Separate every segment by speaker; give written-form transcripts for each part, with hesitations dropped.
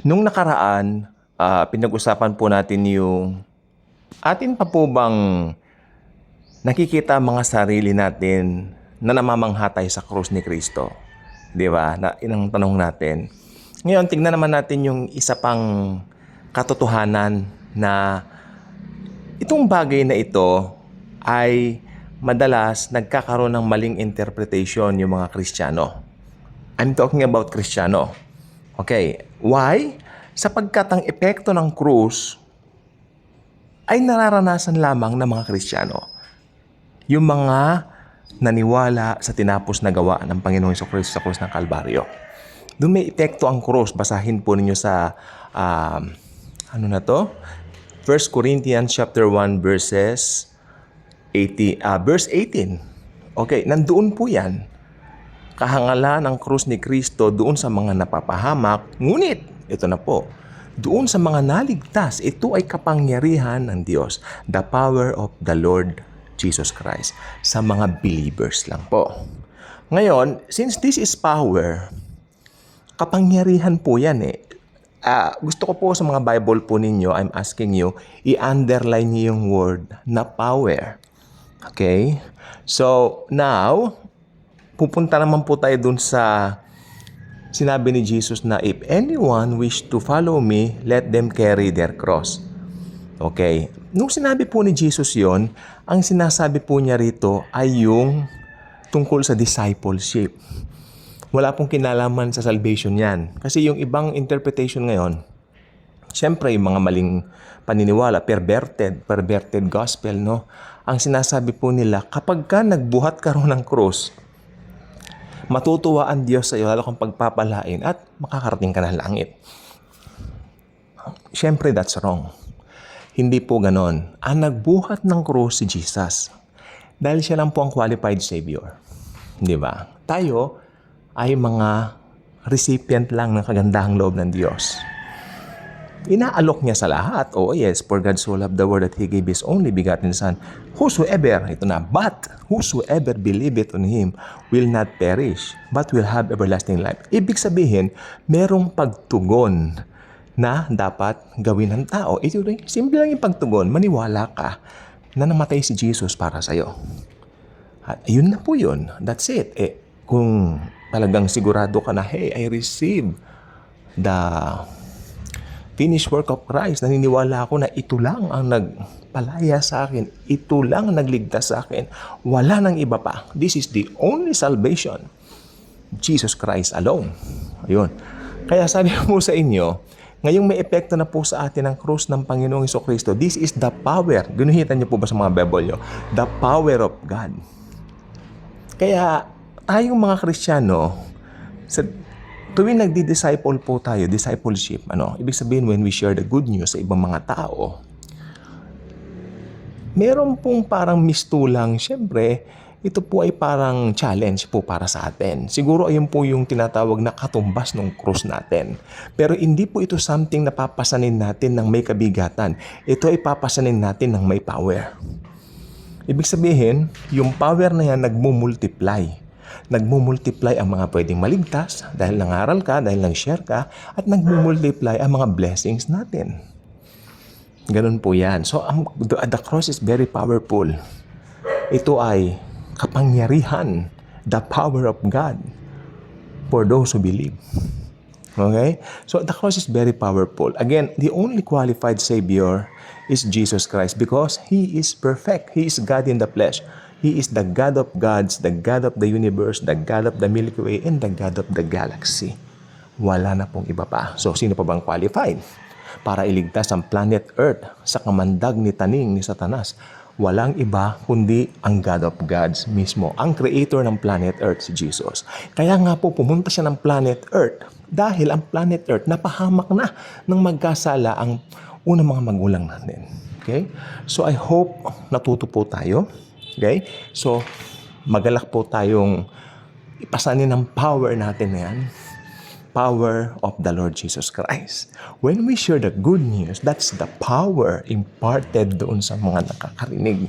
Speaker 1: Nung nakaraan, pinag-usapan po natin yung atin pa po bang nakikita ang mga sarili natin na namamangha tayo sa krus ni Kristo. Di ba? Inang tanong natin. Ngayon, tignan naman natin yung isa pang katotohanan na itong bagay na ito ay madalas nagkakaroon ng maling interpretation yung mga Kristiyano. I'm talking about Kristiyano. Okay, why? Sapagkat ang epekto ng krus ay nararanasan lamang ng mga Kristiyano. Yung mga naniwala sa tinapos na gawa ng Panginoong Jesucristo sa krus ng Kalbaryo. Doon may epekto ang krus. Basahin po ninyo sa, 1 Corinthians chapter 1 verse 18. Okay, nandoon po yan. Kahangalan ng krus ni Kristo doon sa mga napapahamak. Ngunit, ito na po, doon sa mga naligtas, ito ay kapangyarihan ng Diyos. The power of the Lord Jesus Christ. Sa mga believers lang po. Ngayon, since this is power, kapangyarihan po yan eh. Gusto ko po sa mga Bible po ninyo, I'm asking you, i-underline niyo yung word na power. Okay? So, now, pupunta naman po tayo dun sa sinabi ni Jesus na if anyone wish to follow me, let them carry their cross. Okay. Nung sinabi po ni Jesus yon, ang sinasabi po niya rito ay yung tungkol sa discipleship. Wala pong kinalaman sa salvation yan. Kasi yung ibang interpretation ngayon, siyempre yung mga maling paniniwala, perverted gospel, no? Ang sinasabi po nila, kapag ka nagbuhat ka rin ng cross, matutuwa ang Diyos sa iyo, lalo kang pagpapalain at makakarating ka ng langit. Siyempre, that's wrong. Hindi po ganon. Ang nagbuhat ng krus si Jesus. Dahil siya lang po ang qualified Savior. Di ba? Tayo ay mga recipient lang ng kagandahang loob ng Diyos. Inaalok niya sa lahat. Oh yes, for God so loved the world that He gave His only begotten Son. Whosoever, ito na, but whosoever believeth on Him will not perish, but will have everlasting life. Ibig sabihin, merong pagtugon na dapat gawin ng tao. Ito rin, simple lang yung pagtugon. Maniwala ka na namatay si Jesus para sa'yo. At yun na po yun. That's it. Kung talagang sigurado ka na, hey, I receive the finished work of Christ, naniniwala ako na ito lang ang nagpalaya sa akin, ito lang ang nagligtas sa akin, wala nang iba pa. This is the only salvation. Jesus Christ alone. Ayun. Kaya sabi mo sa inyo, ngayong may epekto na po sa atin ang krus ng Panginoong Jesucristo, this is the power. Ginuhitan niyo po ba sa mga Bible niyo? The power of God. Kaya tayong mga Kristiyano, tuwing nagdi-disciple po tayo, discipleship, ibig sabihin when we share the good news sa ibang mga tao, meron pong parang mistulang, syempre, ito po ay parang challenge po para sa atin. Siguro ayun po yung tinatawag na katumbas ng krus natin. Pero hindi po ito something na papasanin natin ng may kabigatan. Ito ay papasanin natin ng may power. Ibig sabihin, yung power na yan nagmumultiply. Nagmumultiply ang mga pwedeng maligtas dahil nangaral ka, dahil nang-share ka, at nagmumultiply ang mga blessings natin. Ganun po yan. So, the cross is very powerful. Ito ay kapangyarihan, the power of God for those who believe. Okay? So, the cross is very powerful. Again, the only qualified Savior is Jesus Christ because He is perfect. He is God in the flesh. He is the God of gods, the God of the universe, the God of the Milky Way, and the God of the galaxy. Wala na pong iba pa. So, sino pa bang qualified para iligtas ang planet Earth sa kamandag ni taning ni Satanas? Walang iba kundi ang God of gods mismo, ang creator ng planet Earth, si Jesus. Kaya nga po pumunta siya ng planet Earth dahil ang planet Earth napahamak na ng magkasala ang unang mga magulang natin. Okay? So I hope natuto po tayo. Okay? So magalak po tayong ipasanin ng power natin na yan. Power of the Lord Jesus Christ. When we share the good news, that's the power imparted doon sa mga nakakarinig.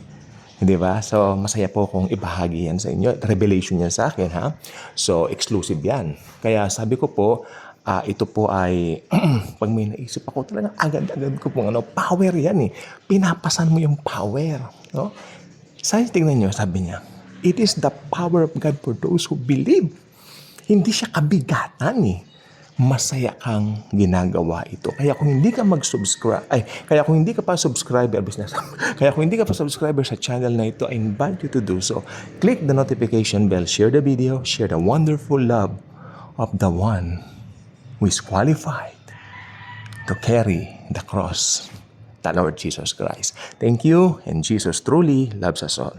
Speaker 1: Hindi ba? So, masaya po kung ibahagi yan sa inyo. Revelation yan sa akin, ha? So, exclusive yan. Kaya sabi ko po, ito po ay, pag may naisip ako, talagang agad-agad ko pong power yan eh. Pinapasan mo yung power. No? Tingnan nyo, sabi niya, it is the power of God for those who believe. Hindi siya kabigatan eh. Masaya kang ginagawa ito. Kaya kung hindi ka kaya kung hindi ka pa subscriber, kaya kung hindi ka pa subscriber sa channel na ito, I invite you to do so. Click the notification bell, share the video, share the wonderful love of the one who is qualified to carry the cross, the Lord Jesus Christ. Thank you, and Jesus truly loves us all.